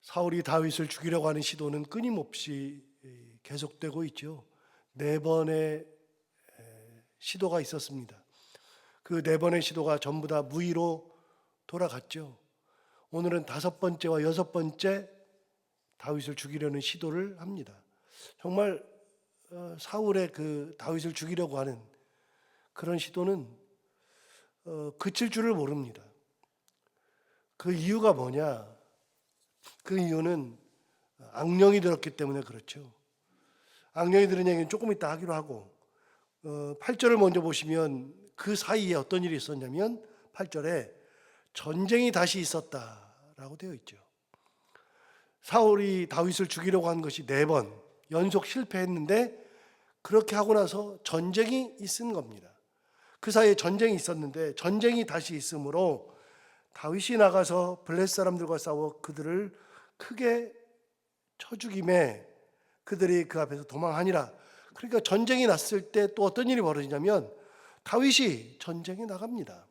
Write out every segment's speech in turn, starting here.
사울이 다윗을 죽이려고 하는 시도는 끊임없이 계속되고 있죠. 4번의 시도가 있었습니다. 그 4번의 시도가 전부 다 무의로 돌아갔죠. 오늘은 5번째와 6번째 다윗을 죽이려는 시도를 합니다. 정말 사울의 그 다윗을 죽이려고 하는 그런 시도는 그칠 줄을 모릅니다. 그 이유가 뭐냐? 그 이유는 악령이 들었기 때문에 그렇죠. 악령이 들은 얘기는 조금 이따 하기로 하고 8절을 먼저 보시면 그 사이에 어떤 일이 있었냐면 8절에 전쟁이 다시 있었다라고 되어 있죠. 사울이 다윗을 죽이려고 한 것이 4번 연속 실패했는데 그렇게 하고 나서 전쟁이 있은 겁니다. 그 사이에 전쟁이 있었는데 전쟁이 다시 있으므로 다윗이 나가서 블레셋 사람들과 싸워 그들을 크게 쳐 죽임에 그들이 그 앞에서 도망하니라. 그러니까 전쟁이 났을 때 또 어떤 일이 벌어지냐면 다윗이 전쟁에 나갑니다.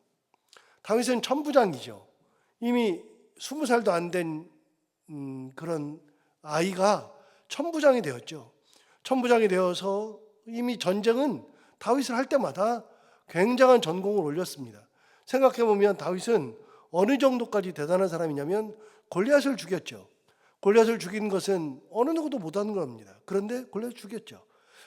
다윗은 천부장이죠. 이미 20살도 안 된 그런 아이가 천부장이 되었죠. 천부장이 되어서 이미 전쟁은 다윗을 할 때마다 굉장한 전공을 올렸습니다. 생각해보면 다윗은 어느 정도까지 대단한 사람이냐면 골리앗을 죽였죠. 골리앗을 죽인 것은 어느 누구도 못하는 겁니다. 그런데 골리앗을 죽였죠.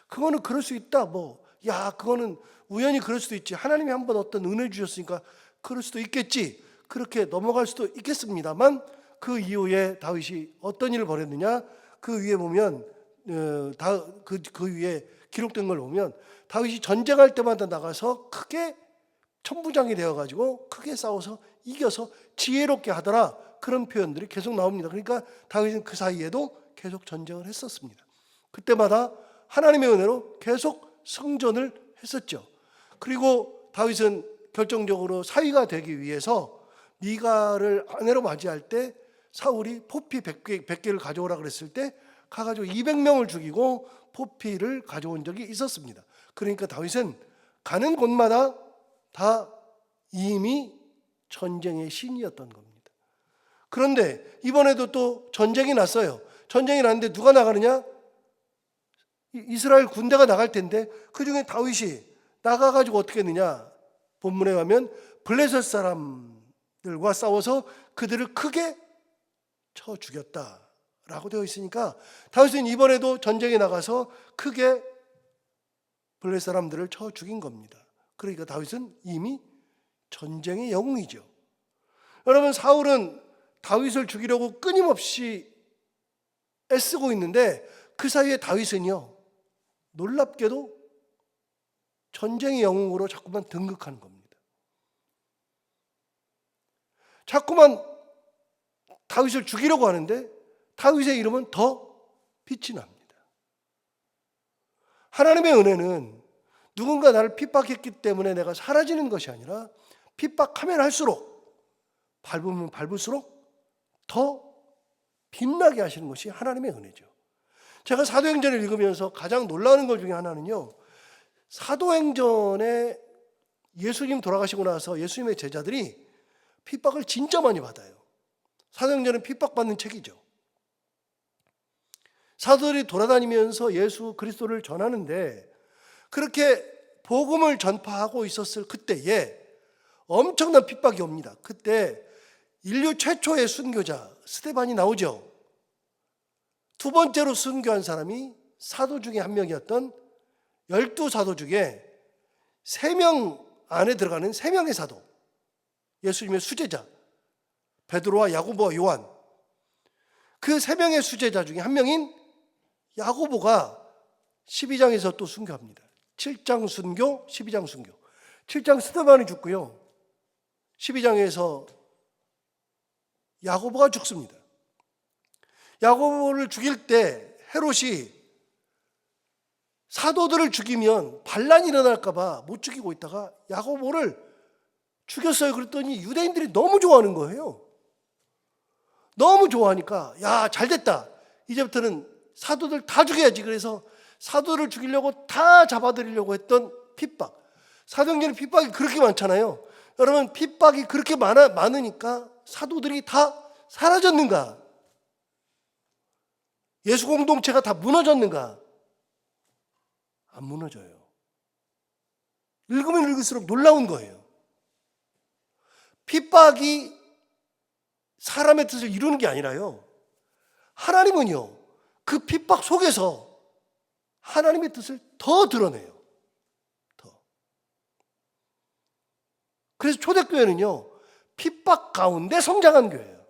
그거는 그럴 수 있다. 그거는 우연히 그럴 수도 있지. 하나님이 한번 어떤 은혜 주셨으니까 그럴 수도 있겠지. 그렇게 넘어갈 수도 있겠습니다만 그 이후에 다윗이 어떤 일을 벌였느냐? 그 위에 보면 그 위에 기록된 걸 보면 다윗이 전쟁할 때마다 나가서 크게 천부장이 되어가지고 크게 싸워서 이겨서 지혜롭게 하더라. 그런 표현들이 계속 나옵니다. 그러니까 다윗은 그 사이에도 계속 전쟁을 했었습니다. 그때마다 하나님의 은혜로 계속 승전을 했었죠. 그리고 다윗은 결정적으로 사위가 되기 위해서 미갈을 아내로 맞이할 때 사울이 포피 100개를 가져오라 그랬을 때 가가지고 200명을 죽이고 포피를 가져온 적이 있었습니다. 그러니까 다윗은 가는 곳마다 다 이미 전쟁의 신이었던 겁니다. 그런데 이번에도 또 전쟁이 났어요. 전쟁이 났는데 누가 나가느냐? 이스라엘 군대가 나갈 텐데 그중에 다윗이 나가가지고 어떻게 했느냐? 본문에 가면 블레셋 사람들과 싸워서 그들을 크게 쳐 죽였다라고 되어 있으니까 다윗은 이번에도 전쟁에 나가서 크게 블레셋 사람들을 쳐 죽인 겁니다. 그러니까 다윗은 이미 전쟁의 영웅이죠. 여러분, 사울은 다윗을 죽이려고 끊임없이 애쓰고 있는데 그 사이에 다윗은요, 놀랍게도 전쟁의 영웅으로 자꾸만 등극하는 겁니다. 자꾸만 다윗을 죽이려고 하는데 다윗의 이름은 더 빛이 납니다. 하나님의 은혜는 누군가 나를 핍박했기 때문에 내가 사라지는 것이 아니라 핍박하면 할수록 밟으면 밟을수록 더 빛나게 하시는 것이 하나님의 은혜죠. 제가 사도행전을 읽으면서 가장 놀라는 것 중에 하나는요, 사도행전에 예수님 돌아가시고 나서 예수님의 제자들이 핍박을 진짜 많이 받아요. 사도행전은 핍박받는 책이죠. 사도들이 돌아다니면서 예수 그리스도를 전하는데 그렇게 복음을 전파하고 있었을 그때에 엄청난 핍박이 옵니다. 그때 인류 최초의 순교자 스데반이 나오죠. 두 번째로 순교한 사람이 사도 중에 한 명이었던 12사도 중에 3명 안에 들어가는 3명의 사도, 예수님의 수제자 베드로와 야고보와 요한, 그 3명의 수제자 중에 한 명인 야고보가 12장에서 또 순교합니다. 7장 순교, 12장 순교. 7장 스데반이 죽고요, 12장에서 야고보가 죽습니다. 야고보를 죽일 때 헤롯이 사도들을 죽이면 반란이 일어날까 봐 못 죽이고 있다가 야고보를 죽였어요. 그랬더니 유대인들이 너무 좋아하는 거예요. 너무 좋아하니까 야, 잘됐다. 이제부터는 사도들 다 죽여야지. 그래서 사도를 죽이려고 다 잡아들이려고 했던 핍박. 사도행전에 핍박이 그렇게 많잖아요. 여러분, 핍박이 그렇게 많으니까 사도들이 다 사라졌는가? 예수 공동체가 다 무너졌는가? 안 무너져요. 읽으면 읽을수록 놀라운 거예요. 핍박이 사람의 뜻을 이루는 게 아니라요, 하나님은요, 그 핍박 속에서 하나님의 뜻을 더 드러내요. 더. 그래서 초대교회는요, 핍박 가운데 성장한 교회예요.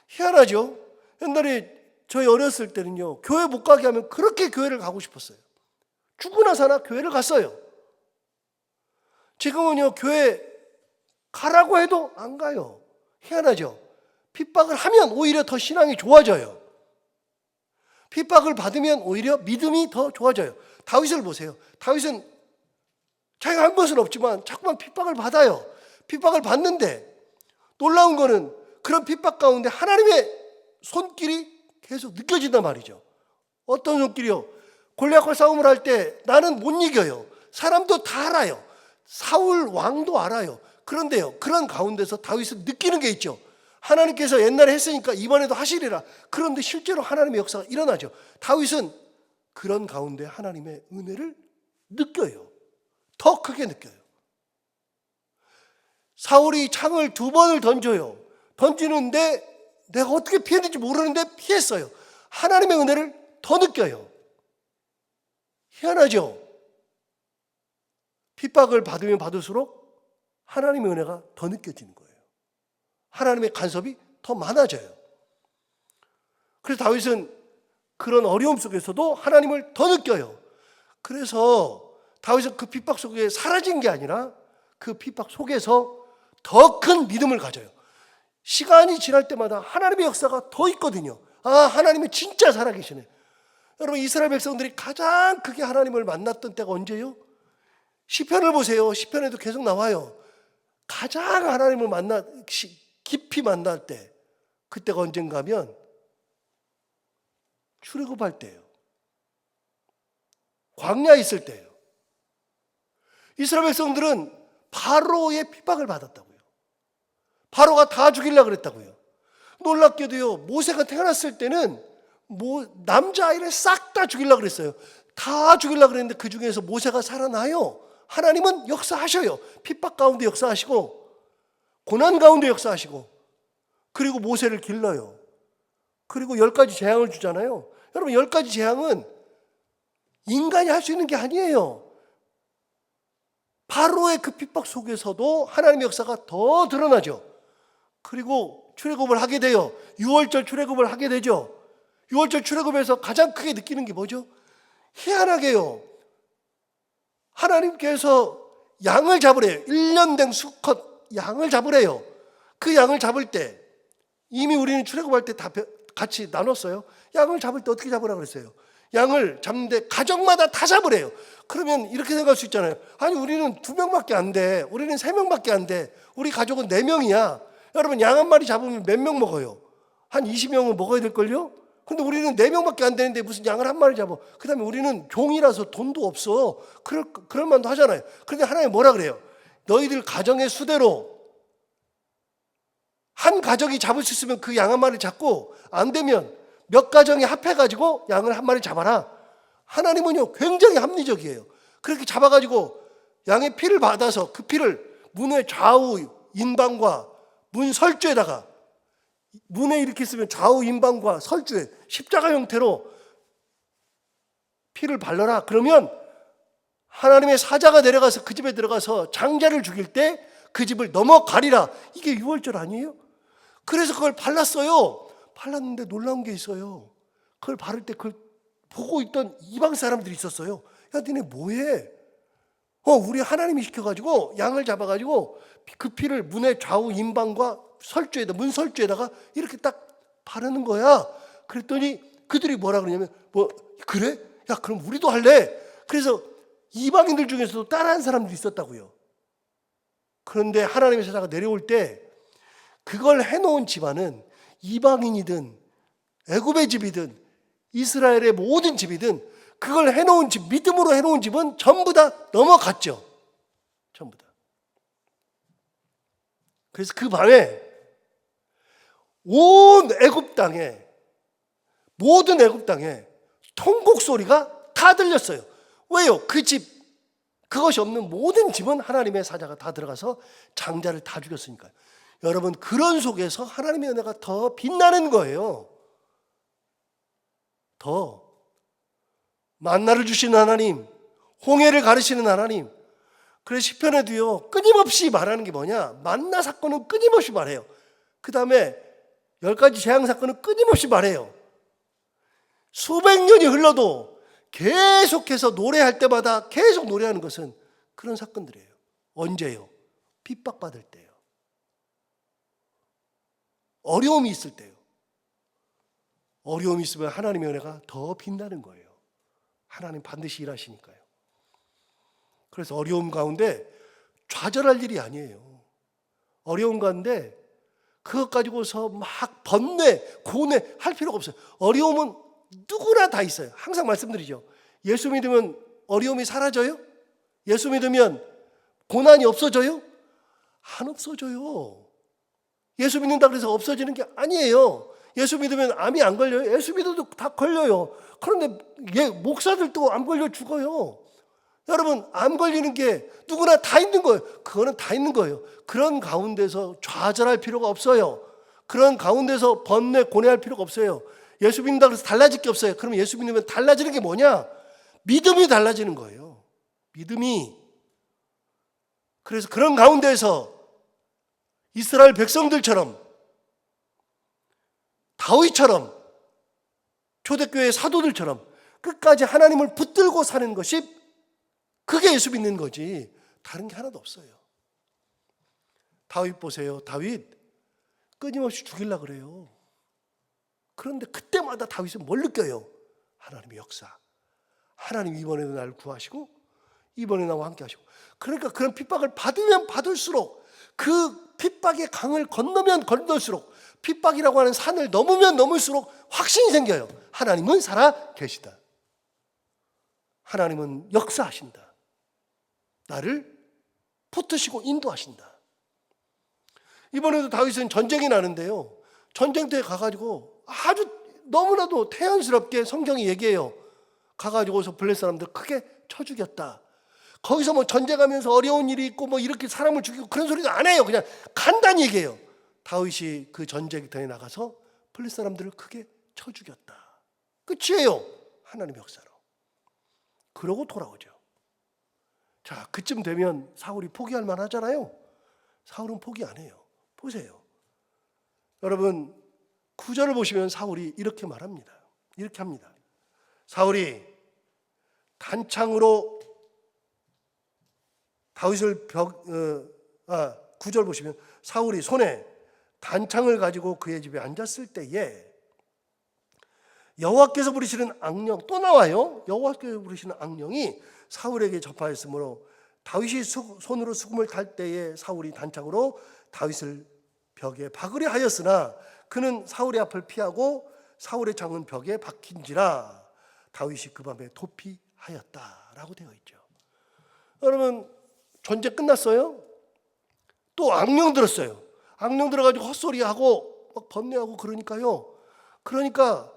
희한하죠? 옛날에 저희 어렸을 때는요, 교회 못 가게 하면 그렇게 교회를 가고 싶었어요. 죽으나 사나 교회를 갔어요. 지금은요, 교회 가라고 해도 안 가요. 희한하죠? 핍박을 하면 오히려 더 신앙이 좋아져요. 핍박을 받으면 오히려 믿음이 더 좋아져요. 다윗을 보세요. 다윗은 자기가 한 것은 없지만 자꾸만 핍박을 받아요. 핍박을 받는데 놀라운 거는 그런 핍박 가운데 하나님의 손길이 계속 느껴진단 말이죠. 어떤 손길이요? 골리앗과 싸움을 할 때 나는 못 이겨요. 사람도 다 알아요. 사울 왕도 알아요. 그런데요, 그런 가운데서 다윗은 느끼는 게 있죠. 하나님께서 옛날에 했으니까 이번에도 하시리라. 그런데 실제로 하나님의 역사가 일어나죠. 다윗은 그런 가운데 하나님의 은혜를 느껴요. 더 크게 느껴요. 사울이 창을 2번을 던져요. 던지는데 내가 어떻게 피했는지 모르는데 피했어요. 하나님의 은혜를 더 느껴요. 희한하죠? 핍박을 받으면 받을수록 하나님의 은혜가 더 느껴지는 거예요. 하나님의 간섭이 더 많아져요. 그래서 다윗은 그런 어려움 속에서도 하나님을 더 느껴요. 그래서 다윗은 그 핍박 속에 사라진 게 아니라 그 핍박 속에서 더 큰 믿음을 가져요. 시간이 지날 때마다 하나님의 역사가 더 있거든요. 아, 하나님이 진짜 살아계시네. 여러분, 이스라엘 백성들이 가장 크게 하나님을 만났던 때가 언제요? 시편을 보세요. 시편에도 계속 나와요. 가장 하나님을 깊이 만날 때, 그때가 언젠가 하면 출애굽할 때예요. 광야에 있을 때예요. 이스라엘 백성들은 바로의 핍박을 받았다고요. 바로가 다 죽이려고 그랬다고요. 놀랍게도요, 모세가 태어났을 때는 남자아이를 싹 다 죽이려고 그랬어요. 다 죽이려고 그랬는데 그 중에서 모세가 살아나요. 하나님은 역사하셔요. 핍박 가운데 역사하시고 고난 가운데 역사하시고, 그리고 모세를 길러요. 그리고 10가지 재앙을 주잖아요. 여러분, 10가지 재앙은 인간이 할 수 있는 게 아니에요. 바로의 그 핍박 속에서도 하나님의 역사가 더 드러나죠. 그리고 출애굽을 하게 돼요. 6월절 출애굽을 하게 되죠. 6월절 출애굽에서 가장 크게 느끼는 게 뭐죠? 희한하게요, 하나님께서 양을 잡으래요. 1년 된 수컷 양을 잡으래요. 그 양을 잡을 때, 이미 우리는 출애굽할 때 다 같이 나눴어요. 양을 잡을 때 어떻게 잡으라고 그랬어요? 양을 잡는데 가정마다 다 잡으래요. 그러면 이렇게 생각할 수 있잖아요. 아니, 우리는 2명밖에 안 돼. 우리는 3명밖에 안 돼. 우리 가족은 4명이야. 여러분, 양 한 마리 잡으면 몇 명 먹어요? 한 20명은 먹어야 될걸요? 근데 우리는 4명밖에 안 되는데 무슨 양을 한 마리 잡아. 그 다음에 우리는 종이라서 돈도 없어. 그럴 만도 하잖아요. 그런데 하나님 뭐라 그래요? 너희들 가정의 수대로 한 가족이 잡을 수 있으면 그 양 한 마리 잡고, 안 되면 몇 가정이 합해가지고 양을 한 마리 잡아라. 하나님은요, 굉장히 합리적이에요. 그렇게 잡아가지고 양의 피를 받아서 그 피를 문의 좌우 인방과 문 설주에다가, 문에 이렇게 쓰면 좌우 인방과 설주에 십자가 형태로 피를 발라라. 그러면 하나님의 사자가 내려가서 그 집에 들어가서 장자를 죽일 때 그 집을 넘어가리라. 이게 6월절 아니에요? 그래서 그걸 발랐어요. 발랐는데 놀라운 게 있어요. 그걸 바를 때 그걸 보고 있던 이방 사람들이 있었어요. 야, 니네 뭐해? 우리 하나님이 시켜가지고 양을 잡아가지고 그 피를 문의 좌우 인방과 설주에다, 문 설주에다가 이렇게 딱 바르는 거야. 그랬더니 그들이 뭐라 그러냐면, 그래? 야, 그럼 우리도 할래? 그래서 이방인들 중에서도 따라한 사람들이 있었다고요. 그런데 하나님의 사자가 내려올 때 그걸 해놓은 집안은 이방인이든 애굽의 집이든 이스라엘의 모든 집이든 그걸 해놓은 집, 믿음으로 해놓은 집은 전부 다 넘어갔죠. 전부 다. 그래서 그 밤에 온 애굽 땅에 모든 애굽 땅에 통곡 소리가 다 들렸어요. 왜요? 그 집, 그것이 없는 모든 집은 하나님의 사자가 다 들어가서 장자를 다 죽였으니까요. 여러분, 그런 속에서 하나님의 은혜가 더 빛나는 거예요. 더 만나를 주시는 하나님, 홍해를 가르시는 하나님. 그래서 시편에도요, 끊임없이 말하는 게 뭐냐? 만나 사건은 끊임없이 말해요. 그 다음에 10가지 재앙 사건은 끊임없이 말해요. 수백 년이 흘러도 계속해서 노래할 때마다 계속 노래하는 것은 그런 사건들이에요. 언제요? 핍박받을 때요. 어려움이 있을 때요. 어려움이 있으면 하나님의 은혜가 더 빛나는 거예요. 하나님 반드시 일하시니까요. 그래서 어려움 가운데 좌절할 일이 아니에요. 어려움 가운데 그것 가지고서 막 번뇌, 고뇌 할 필요가 없어요. 어려움은 누구나 다 있어요. 항상 말씀드리죠. 예수 믿으면 어려움이 사라져요? 예수 믿으면 고난이 없어져요? 안 없어져요. 예수 믿는다 그래서 없어지는 게 아니에요. 예수 믿으면 암이 안 걸려요? 예수 믿어도 다 걸려요. 그런데 목사들도 암 걸려 죽어요. 여러분, 암 걸리는 게 누구나 다 있는 거예요. 그거는 다 있는 거예요. 그런 가운데서 좌절할 필요가 없어요. 그런 가운데서 번뇌, 고뇌할 필요가 없어요. 예수 믿는다 그래서 달라질 게 없어요. 그럼 예수 믿으면 달라지는 게 뭐냐? 믿음이 달라지는 거예요. 믿음이. 그래서 그런 가운데서 이스라엘 백성들처럼, 다윗처럼, 초대교회 사도들처럼 끝까지 하나님을 붙들고 사는 것이, 그게 예수 믿는 거지 다른 게 하나도 없어요. 다윗 보세요. 다윗 끊임없이 죽이려고 그래요. 그런데 그때마다 다윗은 뭘 느껴요? 하나님의 역사. 하나님 이번에도 나를 구하시고 이번에 나와 함께 하시고. 그러니까 그런 핍박을 받으면 받을수록, 그 핍박의 강을 건너면 건널수록, 핍박이라고 하는 산을 넘으면 넘을수록 확신이 생겨요. 하나님은 살아 계시다. 하나님은 역사하신다. 나를 붙드시고 인도하신다. 이번에도 다윗은 전쟁이 나는데요, 전쟁터에 가가지고 아주 너무나도 태연스럽게 성경이 얘기해요. 가가지고서 블레셋 사람들 크게 쳐 죽였다. 거기서 뭐 전쟁하면서 어려운 일이 있고 뭐 이렇게 사람을 죽이고 그런 소리도 안 해요. 그냥 간단히 얘기해요. 다윗이 그 전쟁터에 나가서 블레셋 사람들을 크게 쳐 죽였다. 끝이에요. 하나님의 역사로. 그러고 돌아오죠. 자, 그쯤 되면 사울이 포기할 만하잖아요. 사울은 포기 안 해요. 보세요. 여러분, 9절을 보시면 사울이 이렇게 말합니다. 이렇게 합니다. 사울이 단창으로 다윗을 9절 보시면 사울이 손에 단창을 가지고 그의 집에 앉았을 때에 여호와께서 부르시는 악령, 또 나와요. 여호와께서 부르시는 악령이 사울에게 접하였으므로 다윗이 손으로 수금을 탈 때에 사울이 단창으로 다윗을 벽에 박으려 하였으나 그는 사울의 앞을 피하고 사울의 창은 벽에 박힌지라 다윗이 그 밤에 도피하였다라고 되어 있죠. 여러분, 전쟁 끝났어요. 또 악령 들었어요. 악령 들어가지고 헛소리하고 막 번뇌하고 그러니까요. 그러니까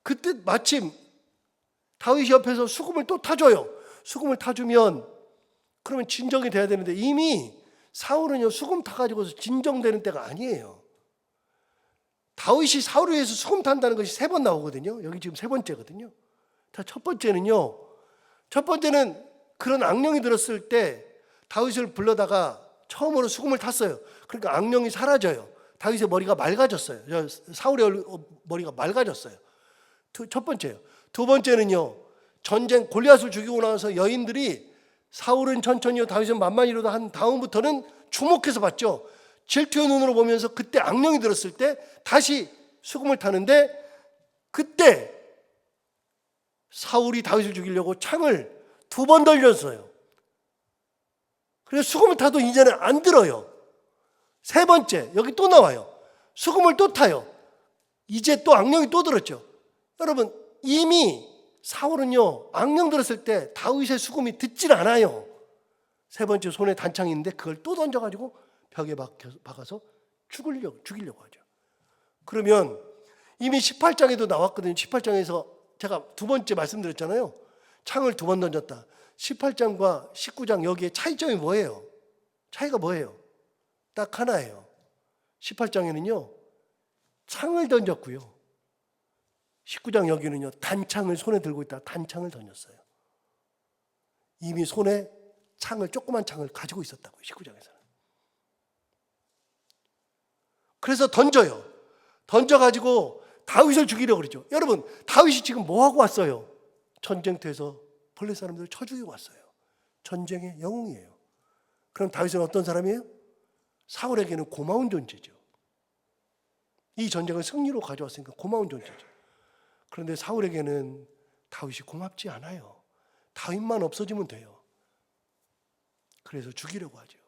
그때 마침 다윗이 옆에서 수금을 또 타줘요. 수금을 타주면 그러면 진정이 돼야 되는데 이미 사울은요, 수금 타가지고서 진정되는 때가 아니에요. 다윗이 사울을 위해서 수금 탄다는 것이 3번 나오거든요. 여기 지금 3번째거든요. 자, 첫 번째는요, 첫 번째는 그런 악령이 들었을 때 다윗을 불러다가 처음으로 수금을 탔어요. 그러니까 악령이 사라져요. 다윗의 머리가 맑아졌어요. 사울의 머리가 맑아졌어요. 첫 번째요. 두 번째는요, 전쟁 골리앗을 죽이고 나서 여인들이 사울은 천천히요 다윗은 만만히로도 한 다음부터는 주목해서 봤죠. 질투의 눈으로 보면서 그때 악령이 들었을 때 다시 수금을 타는데, 그때 사울이 다윗을 죽이려고 창을 2번 돌렸어요. 그래서 수금을 타도 이제는 안 들어요. 3번째, 여기 또 나와요. 수금을 또 타요. 이제 또 악령이 또 들었죠. 여러분, 이미 사울은요, 악령 들었을 때 다윗의 수금이 듣질 않아요. 3번째, 손에 단창이 있는데 그걸 또 던져가지고 벽에 박아서 죽이려고 하죠. 그러면 이미 18장에도 나왔거든요. 18장에서 제가 두 번째 말씀드렸잖아요. 창을 두 번 던졌다. 18장과 19장 여기에 차이점이 뭐예요? 차이가 뭐예요? 딱 하나예요. 18장에는요, 창을 던졌고요. 19장 여기는요, 단창을 손에 들고 있다. 단창을 던졌어요. 이미 손에 창을, 조그만 창을 가지고 있었다고요. 19장에서는. 그래서 던져요. 던져가지고 다윗을 죽이려고 그러죠. 여러분, 다윗이 지금 뭐하고 왔어요? 전쟁터에서 블레셋 사람들을 쳐 죽이고 왔어요. 전쟁의 영웅이에요. 그럼 다윗은 어떤 사람이에요? 사울에게는 고마운 존재죠. 이 전쟁을 승리로 가져왔으니까 고마운 존재죠. 그런데 사울에게는 다윗이 고맙지 않아요. 다윗만 없어지면 돼요. 그래서 죽이려고 하죠.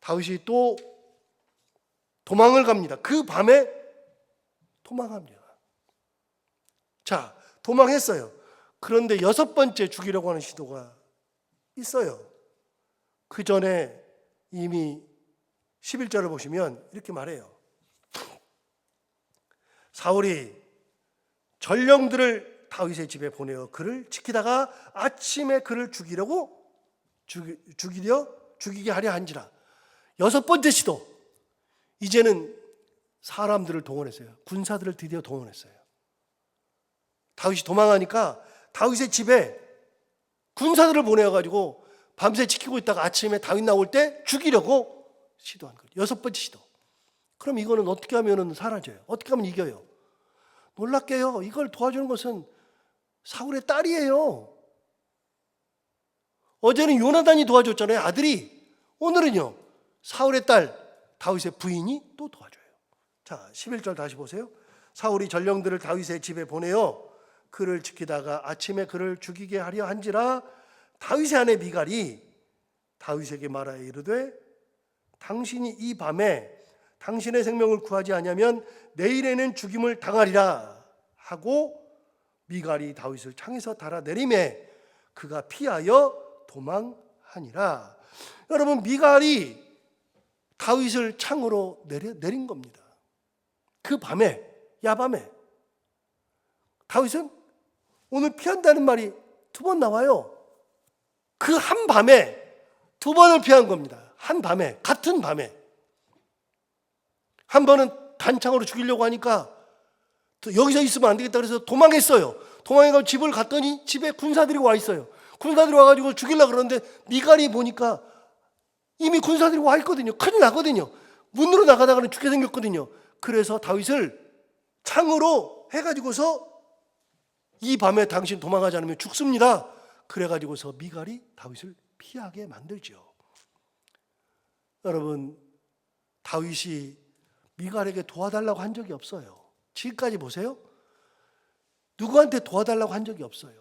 다윗이 또 도망을 갑니다. 그 밤에 도망합니다. 자, 도망했어요. 그런데 6번째 죽이려고 하는 시도가 있어요. 그 전에 이미 11절을 보시면 이렇게 말해요. 사울이 전령들을 다윗의 집에 보내어 그를 지키다가 아침에 그를 죽이게 하려 한지라. 6번째 시도. 이제는 사람들을 동원했어요. 군사들을 드디어 동원했어요. 다윗이 도망하니까 다윗의 집에 군사들을 보내어가지고 밤새 지키고 있다가 아침에 다윗 나올 때 죽이려고 시도한 거죠. 6번째 시도. 그럼 이거는 어떻게 하면 사라져요? 어떻게 하면 이겨요? 놀랍게요. 이걸 도와주는 것은 사울의 딸이에요. 어제는 요나단이 도와줬잖아요. 아들이. 오늘은요, 사울의 딸 다윗의 부인이 또 도와줘요. 자, 11절 다시 보세요. 사울이 전령들을 다윗의 집에 보내어 그를 지키다가 아침에 그를 죽이게 하려 한지라. 다윗의 아내 미갈이 다윗에게 말하여 이르되 당신이 이 밤에 당신의 생명을 구하지 아니하면 내일에는 죽임을 당하리라 하고 미갈이 다윗을 창에서 달아내리매 그가 피하여 도망하니라. 여러분, 미갈이 다윗을 창으로 내린 겁니다. 그 밤에, 야밤에. 다윗은 오늘 피한다는 말이 2번 나와요. 그 한 밤에 2번을 피한 겁니다. 한 밤에, 같은 밤에. 한 번은 단창으로 죽이려고 하니까 여기서 있으면 안 되겠다 그래서 도망했어요. 도망해가지고 집을 갔더니 집에 군사들이 와 있어요. 군사들이 와가지고 죽이려고 그러는데 미갈이 보니까 이미 군사들이 와 있거든요. 큰일 나거든요. 문으로 나가다가는 죽게 생겼거든요. 그래서 다윗을 창으로 해가지고서 이 밤에 당신 도망하지 않으면 죽습니다. 그래가지고서 미갈이 다윗을 피하게 만들죠. 여러분, 다윗이 미갈에게 도와달라고 한 적이 없어요. 지금까지 보세요. 누구한테 도와달라고 한 적이 없어요.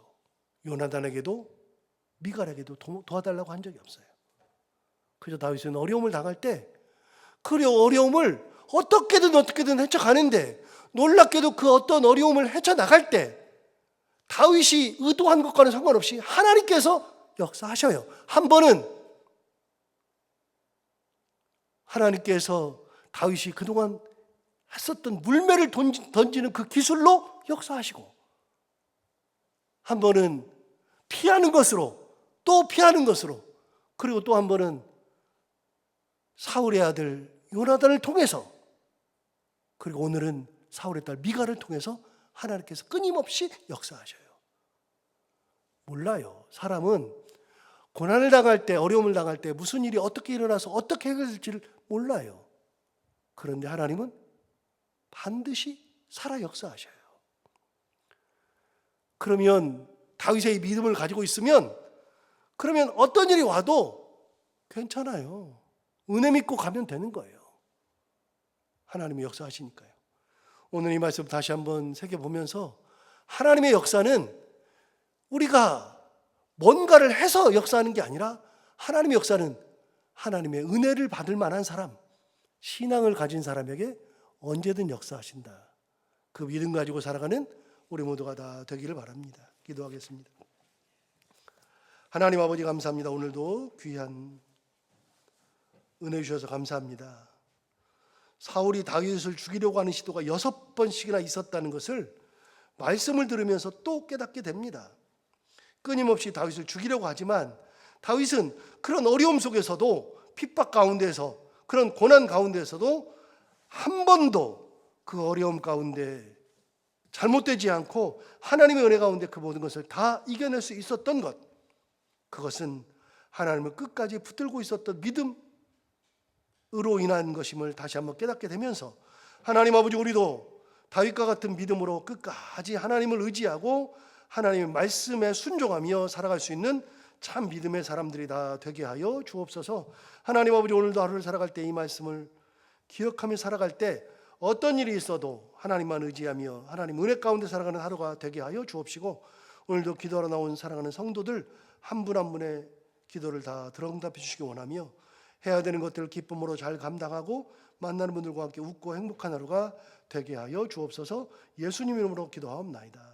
요나단에게도 미갈에게도 도와달라고 한 적이 없어요. 그래서 다윗은 어려움을 당할 때 그 어려움을 어떻게든 헤쳐가는데 놀랍게도 그 어떤 어려움을 헤쳐나갈 때 다윗이 의도한 것과는 상관없이 하나님께서 역사하셔요. 한 번은 하나님께서 다윗이 그동안 했었던 물매를 던지는 그 기술로 역사하시고 한 번은 피하는 것으로 또 피하는 것으로 그리고 또 한 번은 사울의 아들 요나단을 통해서 그리고 오늘은 사울의 딸 미갈을 통해서 하나님께서 끊임없이 역사하셔요. 몰라요. 사람은 고난을 당할 때 어려움을 당할 때 무슨 일이 어떻게 일어나서 어떻게 해결될지를 몰라요. 그런데 하나님은 반드시 살아 역사하셔요. 그러면 다윗의 믿음을 가지고 있으면 그러면 어떤 일이 와도 괜찮아요. 은혜 믿고 가면 되는 거예요. 하나님이 역사하시니까요. 오늘 이 말씀 다시 한번 새겨보면서 하나님의 역사는 우리가 뭔가를 해서 역사하는 게 아니라 하나님의 역사는 하나님의 은혜를 받을 만한 사람, 신앙을 가진 사람에게 언제든 역사하신다. 그 믿음 가지고 살아가는 우리 모두가 다 되기를 바랍니다. 기도하겠습니다. 하나님 아버지 감사합니다. 오늘도 귀한 은혜 주셔서 감사합니다. 사울이 다윗을 죽이려고 하는 시도가 6번씩이나 있었다는 것을 말씀을 들으면서 또 깨닫게 됩니다. 끊임없이 다윗을 죽이려고 하지만 다윗은 그런 어려움 속에서도, 핍박 가운데서, 그런 고난 가운데서도 한 번도 그 어려움 가운데 잘못되지 않고 하나님의 은혜 가운데 그 모든 것을 다 이겨낼 수 있었던 것, 그것은 하나님을 끝까지 붙들고 있었던 믿음으로 인한 것임을 다시 한번 깨닫게 되면서, 하나님 아버지, 우리도 다윗과 같은 믿음으로 끝까지 하나님을 의지하고 하나님의 말씀에 순종하며 살아갈 수 있는 참 믿음의 사람들이 다 되게 하여 주옵소서. 하나님 아버지, 오늘도 하루를 살아갈 때 이 말씀을 기억하며 살아갈 때 어떤 일이 있어도 하나님만 의지하며 하나님 은혜 가운데 살아가는 하루가 되게 하여 주옵시고, 오늘도 기도하러 나온 사랑하는 성도들 한 분 한 분의 기도를 다 들어응답해 주시기 원하며, 해야 되는 것들을 기쁨으로 잘 감당하고 만나는 분들과 함께 웃고 행복한 하루가 되게 하여 주옵소서. 예수님 이름으로 기도하옵나이다.